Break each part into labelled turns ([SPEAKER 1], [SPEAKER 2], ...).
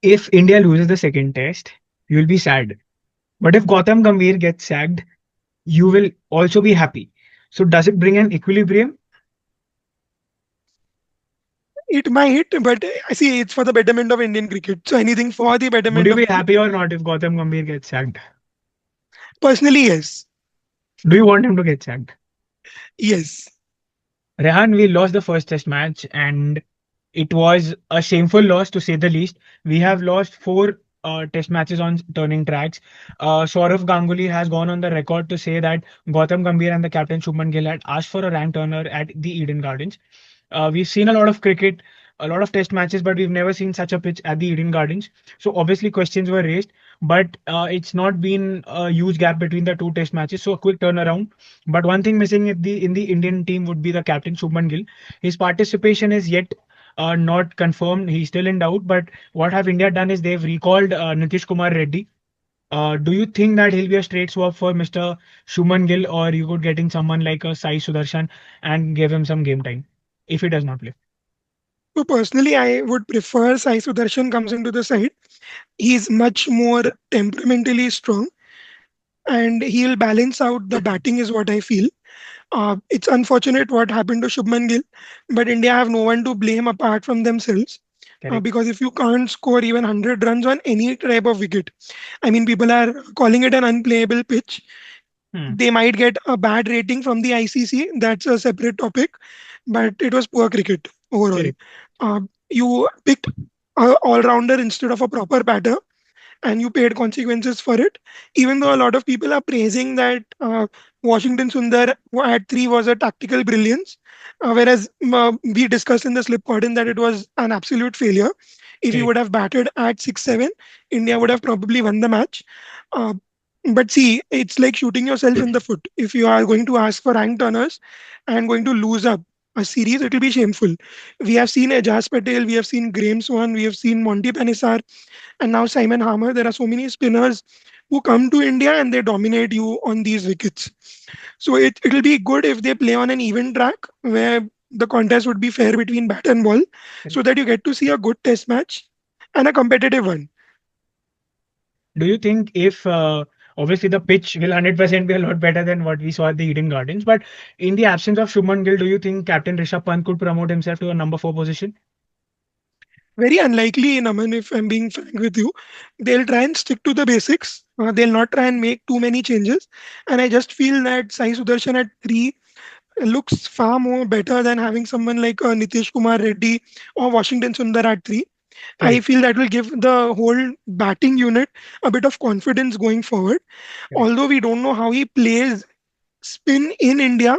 [SPEAKER 1] If India loses the second test, you'll be sad. But if Gautam Gambhir gets sacked, you will also be happy. So does it bring an equilibrium?
[SPEAKER 2] It might, but I see it's for the betterment of Indian cricket. So anything for the
[SPEAKER 1] Would
[SPEAKER 2] betterment
[SPEAKER 1] you
[SPEAKER 2] of
[SPEAKER 1] be
[SPEAKER 2] cricket.
[SPEAKER 1] happy or not if Gautam Gambhir gets sacked?
[SPEAKER 2] Personally, yes.
[SPEAKER 1] Do you want him to get sacked?
[SPEAKER 2] Yes.
[SPEAKER 1] Rehan, we lost the first test match and it was a shameful loss to say the least. We have lost four test matches on turning tracks. Saurav Ganguly has gone on the record to say that Gautam Gambhir and the captain Shubman Gill had asked for a rank turner at the Eden Gardens. We've seen a lot of cricket, a lot of test matches, but we've never seen such a pitch at the Eden Gardens. So obviously questions were raised, but it's not been a huge gap between the two test matches. So a quick turnaround. But one thing missing in the Indian team would be the captain Shubman Gill. His participation is yet not confirmed. He's still in doubt. But what have India done is they've recalled Nitish Kumar Reddy. Do you think that he'll be a straight swap for Mr. Shuman Gill, or you could get in someone like a Sai Sudarshan and give him some game time if he does not play?
[SPEAKER 2] So personally, I would prefer Sai Sudarshan comes into the side. He's much more temperamentally strong and he'll balance out the batting, is what I feel. It's unfortunate what happened to Shubman Gill, but India have no one to blame apart from themselves.
[SPEAKER 1] Correct.
[SPEAKER 2] Because if you can't score even 100 runs on any type of wicket, I mean, people are calling it an unplayable pitch.
[SPEAKER 1] Hmm.
[SPEAKER 2] They might get a bad rating from the ICC. That's a separate topic, but it was poor cricket overall.
[SPEAKER 1] Correct.
[SPEAKER 2] You picked a all-rounder instead of a proper batter, and you paid consequences for it. Even though a lot of people are praising that Washington Sundar at three was a tactical brilliance, whereas we discussed in the slip cordon that it was an absolute failure. If he
[SPEAKER 1] Correct.
[SPEAKER 2] would have batted at 6-7, India would have probably won the match. Uh, but see, it's like shooting yourself in the foot. If you are going to ask for rank turners and going to lose up a series, it will be shameful. We have seen Ajaz Patel, we have seen Graham Swan, we have seen Monty Panesar, and now Simon Harmer. There are so many spinners who come to India and they dominate you on these wickets. So it'll be good if they play on an even track where the contest would be fair between bat and ball, so
[SPEAKER 1] Correct.
[SPEAKER 2] that you get to see a good test match and a competitive one.
[SPEAKER 1] Do you think if obviously the pitch will 100% be a lot better than what we saw at the Eden Gardens, but in the absence of Shubman Gill, do you think Captain Rishabh Pant could promote himself to a number four position?
[SPEAKER 2] Very unlikely, Naman, if I'm being frank with you. They'll try and stick to the basics. They'll not try and make too many changes. And I just feel that Sai Sudarshan at three looks far more better than having someone like Nitish Kumar Reddy or Washington Sundar at three. I
[SPEAKER 1] Correct.
[SPEAKER 2] feel that will give the whole batting unit a bit of confidence going forward.
[SPEAKER 1] Correct.
[SPEAKER 2] Although we don't know how he plays spin in India,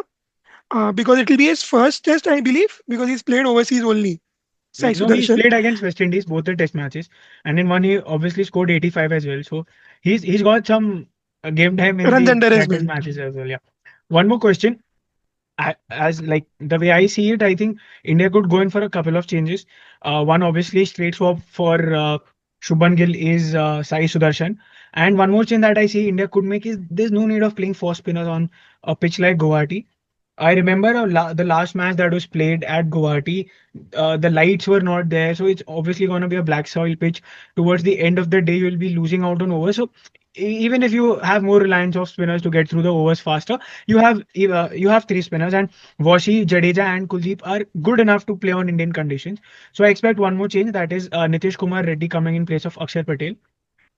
[SPEAKER 2] because it will be his first test, I believe, because he's played overseas only. Sai
[SPEAKER 1] No, he's
[SPEAKER 2] Sudarshan.
[SPEAKER 1] played against West Indies both the test matches, and in one he obviously scored 85 as well. So he's got some game time in
[SPEAKER 2] Runs
[SPEAKER 1] the
[SPEAKER 2] under his
[SPEAKER 1] test
[SPEAKER 2] belt.
[SPEAKER 1] matches as well. Yeah. One more question. As like the way I see it, I think India could go in for a couple of changes. One obviously straight swap for Shubman Gill is Sai Sudarshan, and one more change that I see India could make is there's no need of playing four spinners on a pitch like Guwahati. I remember the last match that was played at Guwahati, the lights were not there, so it's obviously going to be a black soil pitch. Towards the end of the day, you'll be losing out on overs. So even if you have more reliance of spinners to get through the overs faster, you have three spinners, and Washi, Jadeja, and Kuldeep are good enough to play on Indian conditions. So I expect one more change, that is Nitish Kumar Reddy coming in place of Akshar Patel.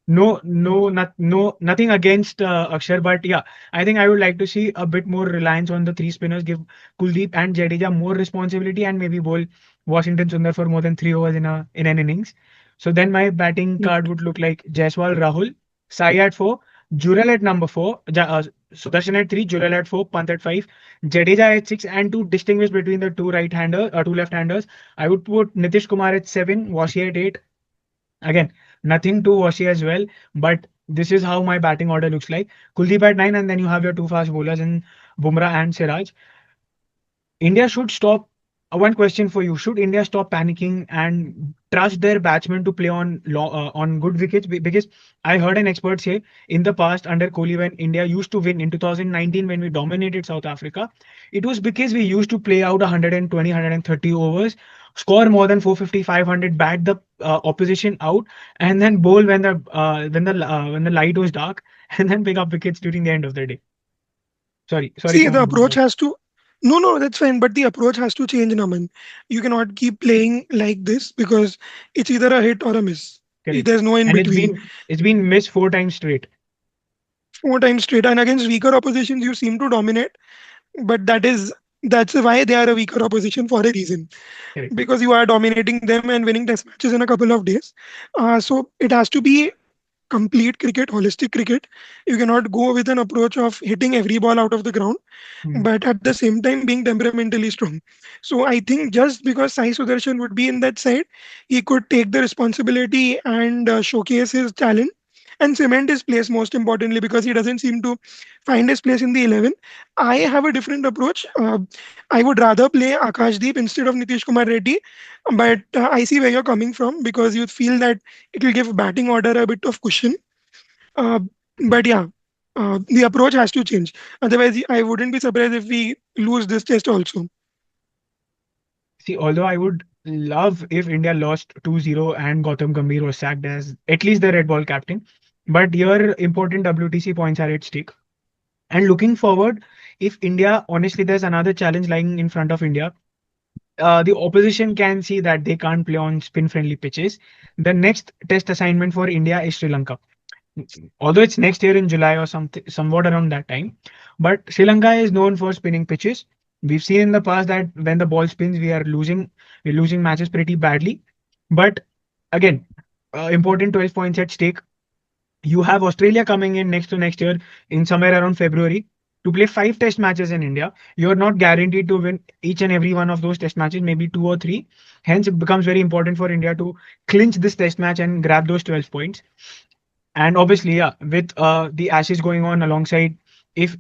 [SPEAKER 1] No, nothing against Akshar, but yeah, I think I would like to see a bit more reliance on the three spinners, give Kuldeep and Jadeja more responsibility, and maybe bowl Washington Sundar for more than 3 overs in an innings. So then my batting card would look like Jaiswal, Rahul, Sai at four, Jural at number four, Sudarshan at three, Jural at four, Pant at five, Jadeja at six, and to distinguish between the two left-handers, I would put Nitish Kumar at seven, Washi at eight. Again, nothing too washy as well, but this is how my batting order looks like. Kuldeep at nine, and then you have your two fast bowlers in Bumrah and Siraj. India should stop. One question for you: should India stop panicking and trust their batsmen to play on good wickets? Because I heard an expert say in the past under Kohli, when India used to win in 2019 when we dominated South Africa, it was because we used to play out 120, 130 overs, score more than 450, 500, bat the opposition out, and then bowl when the light was dark, and then pick up wickets during the end of the day. Sorry
[SPEAKER 2] See,
[SPEAKER 1] for
[SPEAKER 2] the approach
[SPEAKER 1] interrupting.
[SPEAKER 2] has to. No, no, that's fine. But the approach has to change, Naman. You cannot keep playing like this because it's either a hit or a miss.
[SPEAKER 1] Correct.
[SPEAKER 2] There's no in
[SPEAKER 1] And
[SPEAKER 2] between.
[SPEAKER 1] it's been missed 4 times straight.
[SPEAKER 2] Four times straight, and against weaker oppositions, you seem to dominate. But that's why they are a weaker opposition for a reason.
[SPEAKER 1] Correct.
[SPEAKER 2] Because you are dominating them and winning test matches in a couple of days. So it has to be complete cricket, holistic cricket. You cannot go with an approach of hitting every ball out of the ground,
[SPEAKER 1] Hmm.
[SPEAKER 2] but at the same time being temperamentally strong. So I think just because Sai Sudarshan would be in that side, he could take the responsibility and showcase his talent and cement his place most importantly because he doesn't seem to find his place in the 11. I have a different approach. I would rather play Akashdeep instead of Nitish Kumar Reddy, but I see where you're coming from because you feel that it will give batting order a bit of cushion. Uh, but yeah, the approach has to change. Otherwise, I wouldn't be surprised if we lose this test also.
[SPEAKER 1] See, although I would love if India lost 2-0 and Gautam Gambhir was sacked as at least the red ball captain, but here important WTC points are at stake. And looking forward, if India, honestly, there's another challenge lying in front of India. The opposition can see that they can't play on spin friendly pitches. The next test assignment for India is Sri Lanka. Although it's next year in July or something, somewhat around that time. But Sri Lanka is known for spinning pitches. We've seen in the past that when the ball spins, we're losing matches pretty badly. But again, important 12 points at stake. You have Australia coming in next to next year in somewhere around February to play 5 test matches in India. You're not guaranteed to win each and every one of those test matches, maybe two or three. Hence, it becomes very important for India to clinch this test match and grab those 12 points. And obviously, yeah, with the Ashes going on alongside, if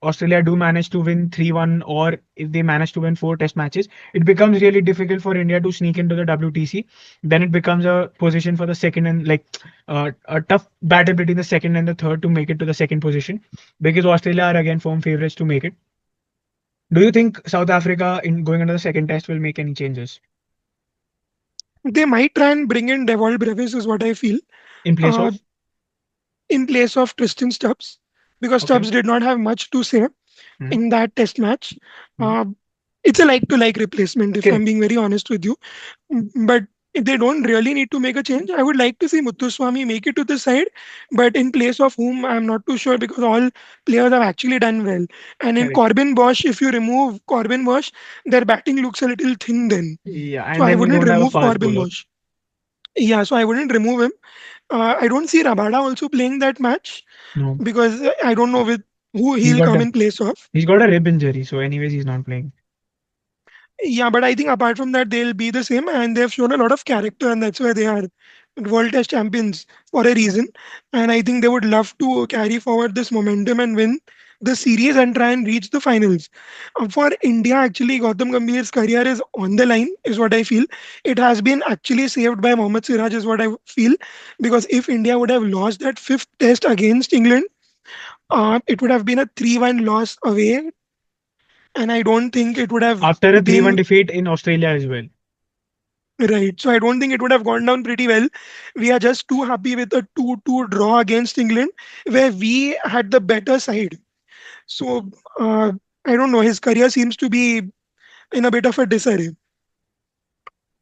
[SPEAKER 1] Australia do manage to win 3-1 or if they manage to win 4 test matches, it becomes really difficult for India to sneak into the WTC. Then it becomes a position for the second and like a tough battle between the second and the third to make it to the second position because Australia are again firm favorites to make it. Do you think South Africa in going into the second test will make any changes
[SPEAKER 2] They might try and bring in Devold Brevis, is what I feel,
[SPEAKER 1] in place
[SPEAKER 2] uh,
[SPEAKER 1] of?
[SPEAKER 2] in place of Tristan Stubbs, because
[SPEAKER 1] Okay.
[SPEAKER 2] Stubbs did not have much to say
[SPEAKER 1] Hmm.
[SPEAKER 2] in that test match.
[SPEAKER 1] Hmm.
[SPEAKER 2] Uh, it's a like to like replacement, if I'm
[SPEAKER 1] Correct.
[SPEAKER 2] being very honest with you. But if they don't really need to make a change, I would like to see Muthuswamy make it to the side, but in place of whom I'm not too sure because all players have actually done well. And in
[SPEAKER 1] Correct.
[SPEAKER 2] Corbin Bosch, if you remove Corbin Bosch, their batting looks a little thin then.
[SPEAKER 1] Yeah,
[SPEAKER 2] So
[SPEAKER 1] and
[SPEAKER 2] I
[SPEAKER 1] then you
[SPEAKER 2] wouldn't
[SPEAKER 1] don't have a
[SPEAKER 2] remove
[SPEAKER 1] fast
[SPEAKER 2] Corbin
[SPEAKER 1] bowler.
[SPEAKER 2] Bosch. Yeah, so I wouldn't remove him. I don't see Rabada also playing that match
[SPEAKER 1] No.
[SPEAKER 2] because I don't know with who
[SPEAKER 1] He's
[SPEAKER 2] he'll
[SPEAKER 1] got
[SPEAKER 2] come
[SPEAKER 1] the
[SPEAKER 2] in place of.
[SPEAKER 1] he's got a rib injury, so anyways he's not playing.
[SPEAKER 2] Yeah, but I think apart from that, they'll be the same, and they've shown a lot of character, and that's why they are World Test champions for a reason. And I think they would love to carry forward this momentum and win the series and try and reach the finals. For India, actually, Gautam Gambhir's career is on the line, is what I feel. It has been actually saved by Mohammad Siraj, is what I feel, because if India would have lost that fifth test against England, it would have been a 3-1 loss away, and I don't think it would have
[SPEAKER 1] After a 3-1
[SPEAKER 2] been.
[SPEAKER 1] defeat in Australia as well.
[SPEAKER 2] Right. So I don't think it would have gone down pretty well. We are just too happy with a 2-2 draw against England, where we had the better side. So I don't know. His career seems to be in a bit of a disarray.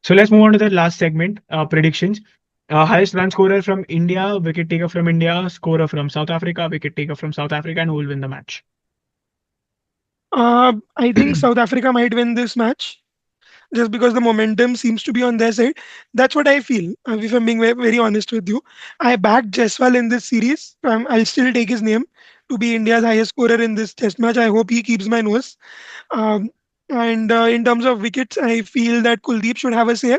[SPEAKER 1] So let's move on to the last segment, predictions. Highest run scorer from India, wicket taker from India, scorer from South Africa, wicket taker from South Africa, and who will win the match?
[SPEAKER 2] I think South Africa might win this match just because the momentum seems to be on their side. That's what I feel. If I'm being very honest with you, I backed Jaiswal in this series. I'll still take his name to be India's highest scorer in this Test match. I hope he keeps my nose. Um, and in terms of wickets, I feel that Kuldeep should have a say.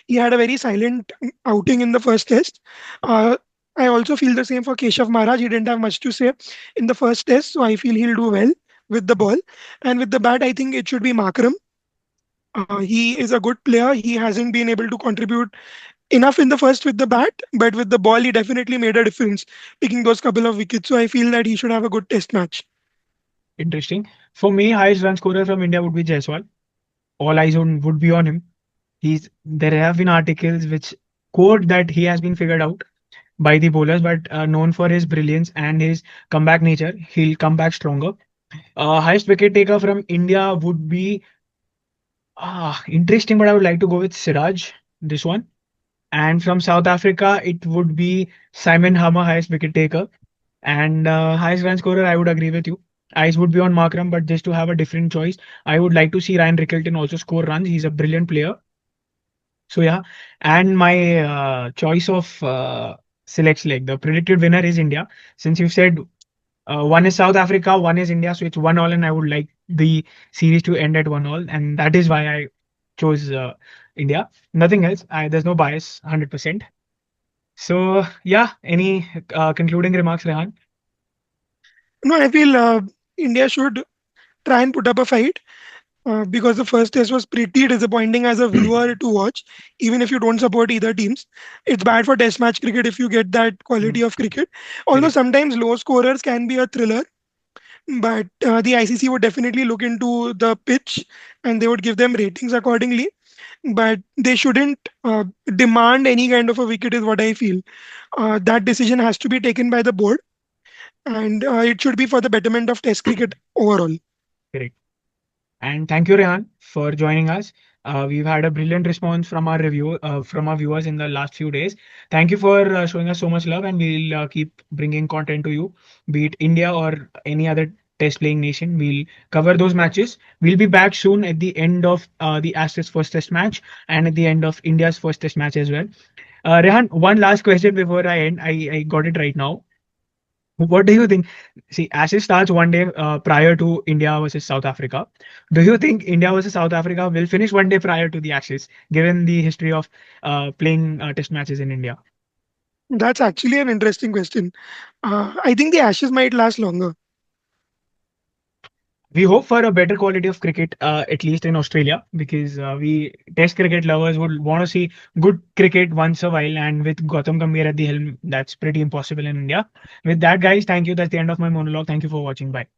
[SPEAKER 2] He had a very silent outing in the first test. Uh, I also feel the same for Keshav Maharaj. He didn't have much to say in the first test, so I feel he'll do well with the ball. And with the bat, I think it should be Makram. He is a good player. He hasn't been able to contribute enough in the first with the bat, but with the ball, he definitely made a difference, picking those couple of wickets. So I feel that he should have a good test match.
[SPEAKER 1] Interesting. For me, highest run scorer from India would be Jaiswal. All eyes on would be on him. There have been articles which quote that he has been figured out by the bowlers, but known for his brilliance and his comeback nature, he'll come back stronger. Highest wicket taker from India would be interesting, but I would like to go with Siraj, this one. And from South Africa, it would be Simon Hammer, highest wicket taker. And highest run scorer, I would agree with you. Eyes would be on Markram, but just to have a different choice, I would like to see Ryan Rickelton also score runs. He's a brilliant player. So yeah, and my choice of selects leg, the predicted winner is India. Since you said one is South Africa, one is India, so it's 1-1, and I would like the series to end at 1-1, and that is why I chose India. Nothing else. There's no bias, 100%. So yeah, any concluding remarks, Rehan?
[SPEAKER 2] No, I feel India should try and put up a fight because the first test was pretty disappointing as a viewer to watch, even if you don't support either teams. It's bad for test match cricket if you get that
[SPEAKER 1] Mm,
[SPEAKER 2] quality of cricket. Although
[SPEAKER 1] correct,
[SPEAKER 2] sometimes low scorers can be a thriller, but the ICC would definitely look into the pitch and they would give them ratings accordingly. But they shouldn't demand any kind of a wicket, is what I feel. That decision has to be taken by the board, and it should be for the betterment of Test cricket overall.
[SPEAKER 1] correct. And thank you, Rehan, for joining us. We've had a brilliant response from from our viewers in the last few days. Thank you for showing us so much love, and we'll keep bringing content to you, be it India or any other test playing nation. We'll cover those matches. We'll be back soon at the end of the Ashes first test match and at the end of India's first test match as well. Rehan, one last question before I end. I got it right now. What do you think? See, Ashes starts one day prior to India versus South Africa. Do you think India versus South Africa will finish one day prior to the Ashes, given the history of playing test matches in India?
[SPEAKER 2] That's actually an interesting question. I think the Ashes might last longer.
[SPEAKER 1] We hope for a better quality of cricket, at least in Australia, because we test cricket lovers would want to see good cricket once a while. And with Gautam Gambhir at the helm, that's pretty impossible in India. With that, guys, thank you. That's the end of my monologue. Thank you for watching. Bye.